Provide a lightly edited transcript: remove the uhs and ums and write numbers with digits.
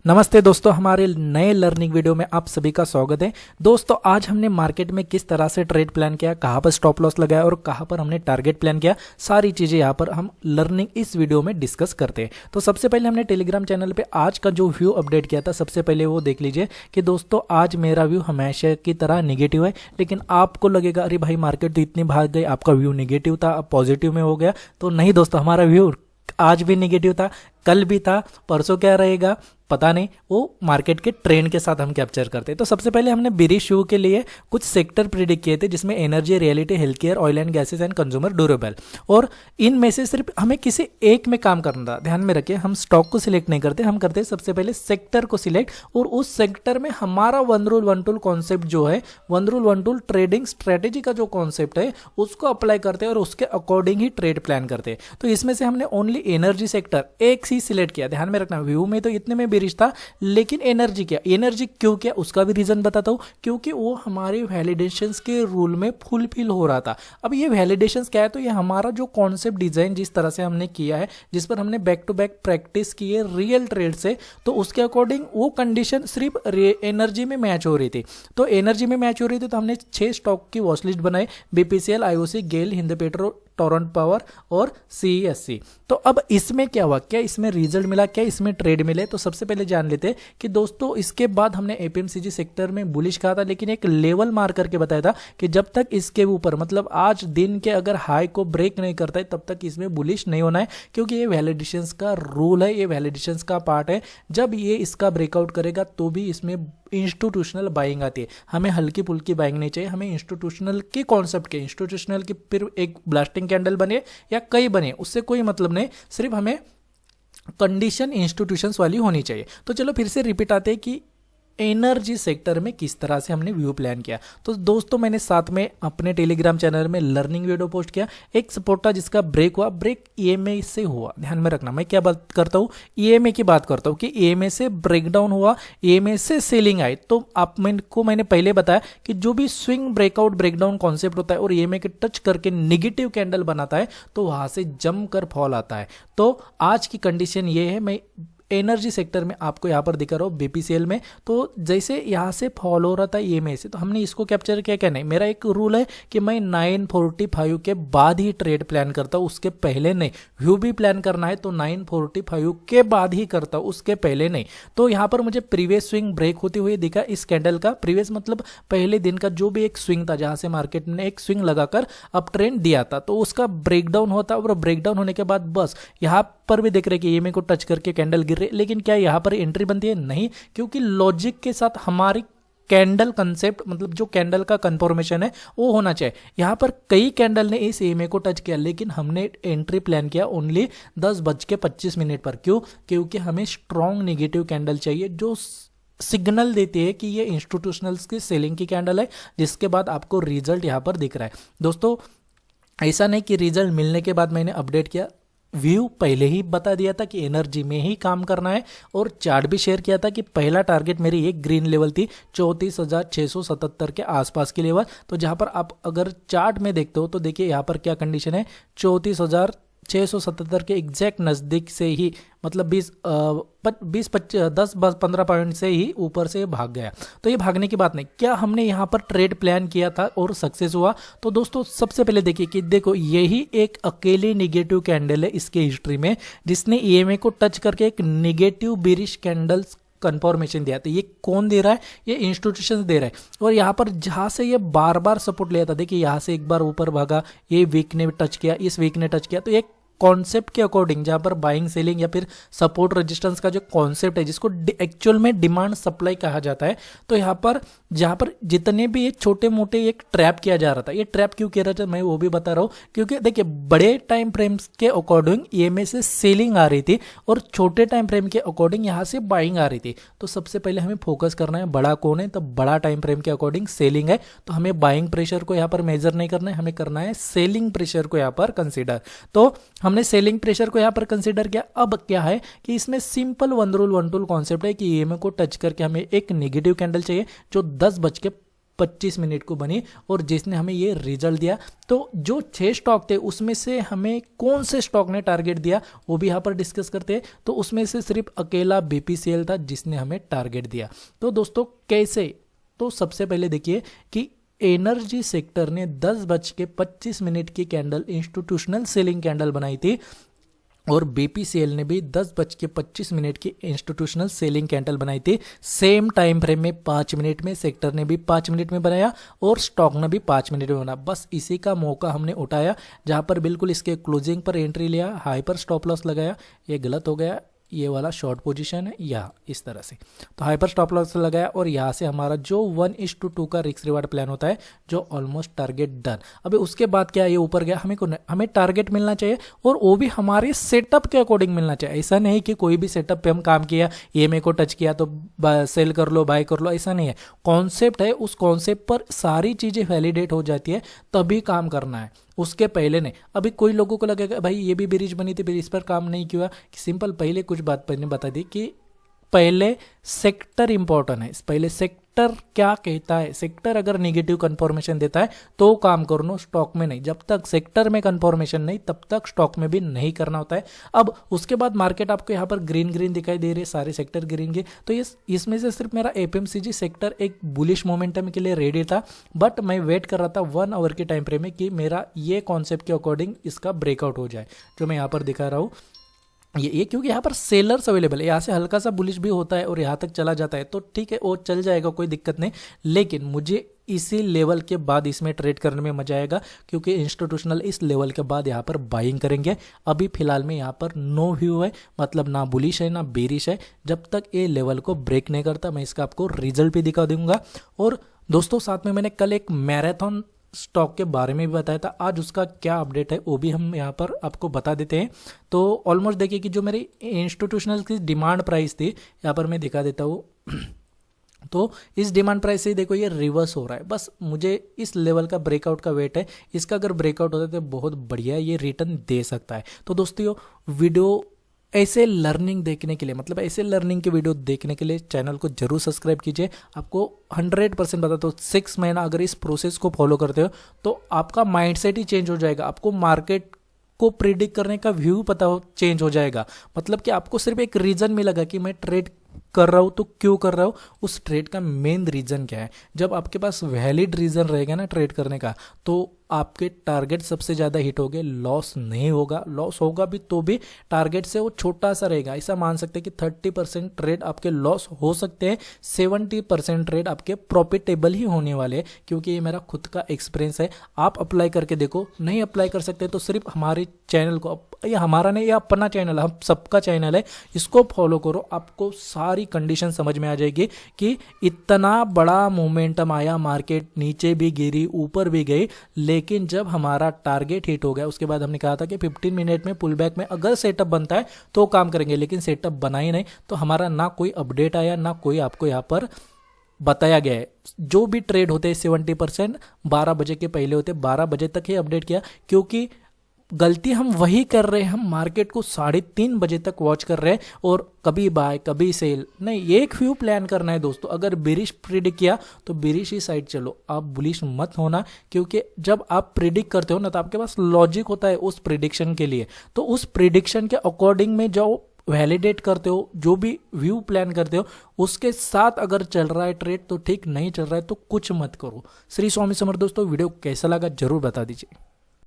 नमस्ते दोस्तों, हमारे नए लर्निंग वीडियो में आप सभी का स्वागत है। दोस्तों आज हमने मार्केट में किस तरह से ट्रेड प्लान किया, कहाँ पर स्टॉप लॉस लगाया और कहाँ पर हमने टारगेट प्लान किया, सारी चीज़ें यहाँ पर हम लर्निंग इस वीडियो में डिस्कस करते हैं। तो सबसे पहले हमने टेलीग्राम चैनल पे आज का जो व्यू अपडेट किया था, सबसे पहले वो देख लीजिए कि दोस्तों आज मेरा व्यू हमेशा की तरह निगेटिव है। लेकिन आपको लगेगा अरे भाई मार्केट तो इतनी भाग गई, आपका व्यू निगेटिव था अब पॉजिटिव में हो गया। तो नहीं दोस्तों, हमारा व्यू आज भी निगेटिव था, कल भी था, परसों क्या रहेगा पता नहीं, वो मार्केट के ट्रेंड के साथ हम कैप्चर करते हैं। तो सबसे पहले हमने बिरिश व्यू के लिए कुछ सेक्टर प्रिडिक्ट किए थे, जिसमें energy, reality, health care, oil and gases and consumer durable. और इनमें से सिर्फ हमें किसी एक में काम करना था। ध्यान में रखिए, हम स्टॉक को सिलेक्ट नहीं करते, हम करते हैं सबसे पहले सेक्टर को सिलेक्ट, और उस सेक्टर में हमारा one rule one tool concept जो है, one rule one tool trading strategy का जो कॉन्सेप्ट है उसको अप्लाई करते हैं और उसके अकॉर्डिंग ही ट्रेड प्लान करते हैं। तो इसमें से हमने ओनली एनर्जी सेक्टर एक ही सिलेक्ट किया। ध्यान में रखना, व्यू में तो इतने में बिरिश था, लेकिन एनर्जी क्यों किया उसका भी रीजन बताता हूं। क्योंकि वो हमारे वैलिडेशंस के रूल में फुलफिल हो रहा था। अब ये वैलिडेशंस क्या है, तो ये हमारा जो कॉन्सेप्ट डिजाइन जिस तरह से हमने किया है, जिस पर हमने बैक टू बैक प्रैक्टिस की है रियल ट्रेड से, तो उसके अकॉर्डिंग वो कंडीशन सिर्फ एनर्जी में मैच हो रही थी। तो एनर्जी में मैच हो रही थी, तो हमने 6 स्टॉक की वॉच लिस्ट बनाई, बीपीसीएल, आईओसी, गेल, हिंदपेट्रो, टोरंट पावर और सीईएससी। तो अब इसमें क्या हुआ, क्या इसमें रिजल्ट मिला, क्या इसमें ट्रेड मिले, तो सबसे पहले जान लेते हैं कि दोस्तों इसके बाद हमने एपीएमसीजी सेक्टर में बुलिश कहा था, लेकिन एक लेवल मार करके बताया था कि जब तक इसके ऊपर मतलब आज दिन के अगर हाई को ब्रेक नहीं करता है तब तक इसमें बुलिश नहीं होना है। क्योंकि ये वैलिडेशंस का रूल है, ये वैलिडेशंस का पार्ट है। जब ये इसका ब्रेकआउट करेगा तो भी इसमें इंस्टीट्यूशनल बाइंग आती है। हमें हल्की फुल्की बाइंग नहीं चाहिए, हमें इंस्टीट्यूशनल के कॉन्सेप्ट के, इंस्टीट्यूशनल की फिर एक ब्लास्टिंग कैंडल बने या कई बने उससे कोई मतलब नहीं, सिर्फ हमें कंडीशन इंस्टीट्यूशंस वाली होनी चाहिए। तो चलो फिर से रिपीट आते हैं कि एनर्जी सेक्टर में किस तरह से हमने व्यू प्लान किया। तो दोस्तों मैंने साथ में अपने टेलीग्राम चैनल में लर्निंग वीडियो पोस्ट किया। एक सपोर्ट था जिसका ब्रेक हुआ, ब्रेक ईएमए से हुआ। ध्यान में रखना, मैं क्या बात करता हूँ, ईएमए की बात करता हूँ कि ईएमए से ब्रेकडाउन हुआ, ईएमए से सेलिंग आई। तो आप मैंने पहले बताया कि जो भी स्विंग ब्रेकआउट ब्रेकडाउन कॉन्सेप्ट होता है और ईएमए के टच करके निगेटिव कैंडल बनाता है तो वहां से जमकर फॉल आता है। तो आज की कंडीशन ये है, मैं एनर्जी सेक्टर में आपको यहाँ पर दिखा रहा हूँ बीपीसीएल में। तो जैसे यहाँ से फॉल हो रहा था ईएमए से, तो हमने इसको कैप्चर किया। क्या नहीं, मेरा एक रूल है कि मैं 945 के बाद ही ट्रेड प्लान करता हूँ, उसके पहले नहीं। व्यू भी प्लान करना है तो 945 के बाद ही करता हूँ, उसके पहले नहीं। तो यहाँ पर मुझे प्रीवियस स्विंग ब्रेक होते हुए दिखा इस कैंडल का। प्रीवियस मतलब पहले दिन का जो भी एक स्विंग था, जहां से मार्केट ने एक स्विंग लगाकर अप ट्रेंड दिया था, तो उसका ब्रेकडाउन होता और ब्रेकडाउन होने के बाद बस यहाँ पर भी देख रहे कि ईएमए को टच करके कैंडल गिर रही। लेकिन क्या यहाँ पर एंट्री बनती है? नहीं, क्योंकि लॉजिक के साथ हमारी कैंडल कंसेप्ट मतलब जो कैंडल का कंफर्मेशन है वो होना चाहिए। यहाँ पर कई कैंडल ने इस ईएमए को टच किया, लेकिन हमने एंट्री प्लान किया ओनली 10:25 पर। क्यों? क्योंकि हमें स्ट्रॉन्ग नेगेटिव कैंडल चाहिए जो सिग्नल देती है कि ये इंस्टीट्यूशनल्स की सेलिंग की कैंडल है, जिसके बाद आपको रिजल्ट यहाँ पर दिख रहा है। दोस्तों ऐसा नहीं कि रिजल्ट मिलने के बाद मैंने अपडेट किया, व्यू पहले ही बता दिया था कि एनर्जी में ही काम करना है, और चार्ट भी शेयर किया था कि पहला टारगेट मेरी एक ग्रीन लेवल थी 34,677 के आसपास की लेवल। तो जहां पर आप अगर चार्ट में देखते हो तो देखिए यहाँ पर क्या कंडीशन है, 34,677 के एग्जैक्ट नज़दीक से ही मतलब 10-15 पॉइंट से ही ऊपर से भाग गया। तो ये भागने की बात नहीं, क्या हमने यहाँ पर ट्रेड प्लान किया था और सक्सेस हुआ? तो दोस्तों सबसे पहले देखिए कि देखो यही एक अकेली निगेटिव कैंडल है इसके हिस्ट्री में, जिसने ईएमए को टच करके एक निगेटिव बेरिश कैंडल्स कंफर्मेशन दिया था। ये कौन दे रहा है? ये इंस्टीट्यूशन दे रहा है। और यहाँ पर जहाँ से ये बार बार सपोर्ट लिया था, देखिए यहाँ से एक बार ऊपर भागा, ये वीक ने टच किया, इस वीक ने टच किया। तो एक कॉन्सेप्ट के अकॉर्डिंग जहां पर बाइंग सेलिंग या फिर सपोर्ट रेजिस्टेंस का जो कॉन्सेप्ट है, जिसको एक्चुअल में डिमांड सप्लाई कहा जाता है, तो यहाँ पर जहां पर जितने भी ये छोटे मोटे एक ट्रैप किया जा रहा था, ये ट्रैप क्यों किया रहा था मैं वो भी बता रहा हूँ। क्योंकि देखिए बड़े टाइम फ्रेम्स के अकॉर्डिंग ईएमए से सेलिंग आ रही थी और छोटे टाइम फ्रेम के अकॉर्डिंग यहाँ से बाइंग आ रही थी। तो सबसे पहले हमें फोकस करना है बड़ा कौन है, तो बड़ा टाइम फ्रेम के अकॉर्डिंग सेलिंग है, तो हमें बाइंग प्रेशर को यहाँ पर मेजर नहीं करना है, हमें करना है सेलिंग प्रेशर को यहाँ पर कंसिडर। तो हमने सेलिंग प्रेशर को यहां पर कंसीडर किया। अब क्या है कि इसमें simple one rule one tool concept है कि ईएमए को टच करके हमें एक नेगेटिव कैंडल चाहिए जो 10 25 मिनट को बनी और जिसने हमें ये रिजल्ट दिया। तो जो 6 स्टॉक थे उसमें से हमें कौन से स्टॉक ने टारगेट दिया वो भी यहाँ पर डिस्कस करते हैं। तो उसमें से सिर्फ अकेला बीपीसीएल था जिसने हमें टारगेट दिया। तो दोस्तों कैसे, तो सबसे पहले देखिए कि एनर्जी सेक्टर ने 10:25 की कैंडल इंस्टीट्यूशनल सेलिंग कैंडल बनाई थी और बीपीसीएल ने भी 10:25 की इंस्टीट्यूशनल सेलिंग कैंडल बनाई थी। सेम टाइम फ्रेम में 5 मिनट में, सेक्टर ने भी 5 मिनट में बनाया और स्टॉक ने भी 5 मिनट में बनाया। बस इसी का मौका हमने उठाया, जहां पर बिल्कुल इसके क्लोजिंग पर एंट्री लिया, हाई पर स्टॉप लॉस लगाया। ये गलत हो गया, ये वाला शॉर्ट पोजीशन है या इस तरह से, तो हाइपर स्टॉप लॉस लगाया और यहाँ से हमारा जो 1:2 का रिस्क रिवार्ड प्लान होता है जो ऑलमोस्ट टारगेट डन। अभी उसके बाद क्या, ये ऊपर गया, हमें टारगेट मिलना चाहिए और वो भी हमारे सेटअप के अकॉर्डिंग मिलना चाहिए। ऐसा नहीं कि कोई भी सेटअप पे हम काम किया, EMA को टच किया तो सेल कर लो, बाय कर लो, ऐसा नहीं है। कॉन्सेप्ट है, उस कॉन्सेप्ट पर सारी चीज़ें वैलिडेट हो जाती है तभी काम करना है, उसके पहले नहीं। अभी कोई लोगों को लगेगा भाई ये भी ब्रिज बनी थी फिर इस पर काम नहीं किया। सिंपल, पहले कुछ बात मैंने बता दी कि पहले सेक्टर इंपॉर्टेंट है। पहले सेक्टर क्या कहता है, सेक्टर अगर नेगेटिव कंफर्मेशन देता है तो काम करना, स्टॉक में नहीं। जब तक सेक्टर में कंफर्मेशन नहीं तब तक स्टॉक में भी नहीं करना होता है। अब उसके बाद मार्केट आपको यहाँ पर ग्रीन ग्रीन दिखाई दे रही है, सारे सेक्टर ग्रीन के, तो इसमें से सिर्फ मेरा FMCG सेक्टर एक बुलिश मोमेंटम के लिए रेडी था, बट मैं वेट कर रहा था 1 आवर के टाइम फ्रेम में कि मेरा ये कॉन्सेप्ट के अकॉर्डिंग इसका ब्रेकआउट हो जाए, जो मैं यहाँ पर दिखा रहा हूँ। ये क्योंकि यहाँ पर सेलर्स अवेलेबल है, यहाँ से हल्का सा बुलिश भी होता है और यहाँ तक चला जाता है तो ठीक है, वो चल जाएगा, कोई दिक्कत नहीं। लेकिन मुझे इसी लेवल के बाद इसमें ट्रेड करने में मजा आएगा क्योंकि इंस्टीट्यूशनल इस लेवल के बाद यहाँ पर बाइंग करेंगे। अभी फिलहाल में यहाँ पर नो व्यू है, मतलब ना बुलिश है ना बेरिश है। जब तक ये लेवल को ब्रेक नहीं करता मैं इसका आपको रिजल्ट भी दिखा दूंगा। और दोस्तों साथ में मैंने कल एक मैराथन स्टॉक के बारे में भी बताया था, आज उसका क्या अपडेट है वो भी हम यहाँ पर आपको बता देते हैं। तो ऑलमोस्ट देखिए कि जो मेरी इंस्टीट्यूशनल की डिमांड प्राइस थी, यहाँ पर मैं दिखा देता हूँ तो इस डिमांड प्राइस से देखो ये रिवर्स हो रहा है। बस मुझे इस लेवल का ब्रेकआउट का वेट है, इसका अगर ब्रेकआउट होता है तो बहुत बढ़िया ये रिटर्न दे सकता है। तो दोस्तों वीडियो ऐसे लर्निंग देखने के लिए, मतलब ऐसे लर्निंग के वीडियो देखने के लिए चैनल को जरूर सब्सक्राइब कीजिए। आपको 100% बताता हूँ, 6 महीना अगर इस प्रोसेस को फॉलो करते हो तो आपका माइंडसेट ही चेंज हो जाएगा। आपको मार्केट को प्रिडिक्ट करने का व्यू चेंज हो जाएगा। मतलब कि आपको सिर्फ एक रीजन मिलेगा कि मैं ट्रेड कर रहा हूं तो क्यों कर रहा हूं, उस ट्रेड का मेन रीजन क्या है। जब आपके पास वैलिड रीजन रहेगा ना ट्रेड करने का तो आपके टारगेट सबसे ज़्यादा हिट होंगे, लॉस नहीं होगा। लॉस होगा भी तो भी टारगेट से वो छोटा सा रहेगा। ऐसा मान सकते हैं कि 30% ट्रेड आपके लॉस हो सकते हैं, 70% ट्रेड आपके प्रॉफिटेबल ही होने वाले हैं, क्योंकि ये मेरा खुद का एक्सपीरियंस है। आप अप्लाई करके देखो, नहीं अप्लाई कर सकते तो सिर्फ हमारे चैनल को, ये हमारा नहीं, ये अपना चैनल है, हम सबका चैनल है, इसको फॉलो करो। आपको सारी कंडीशन समझ में आ जाएगी कि इतना बड़ा मोमेंटम आया, मार्केट नीचे भी गिरी ऊपर भी गई, लेकिन जब हमारा टारगेट हिट हो गया उसके बाद हमने कहा था कि 15 मिनट में पुल बैक में अगर सेटअप बनता है तो काम करेंगे, लेकिन सेटअप बना ही नहीं। तो हमारा ना कोई अपडेट आया ना कोई आपको यहाँ पर बताया गया है। जो भी ट्रेड होते हैं 70% 12 बजे के पहले होते, 12 बजे तक ही अपडेट किया, क्योंकि गलती हम वही कर रहे हैं, हम मार्केट को 3:30 बजे तक वॉच कर रहे हैं और कभी बाय कभी सेल नहीं, एक व्यू प्लान करना है दोस्तों। अगर बेरिश प्रिडिक्ट किया तो बेरिश ही साइड चलो, आप बुलिश मत होना, क्योंकि जब आप प्रिडिक्ट करते हो ना तो आपके पास लॉजिक होता है उस प्रिडिक्शन के लिए। तो उस प्रिडिक्शन के अकॉर्डिंग में जो वैलिडेट करते हो, जो भी व्यू प्लान करते हो उसके साथ अगर चल रहा है ट्रेड तो ठीक, नहीं चल रहा है तो कुछ मत करो। श्री स्वामी समर्थ। दोस्तों वीडियो कैसा लगा जरूर बता दीजिए।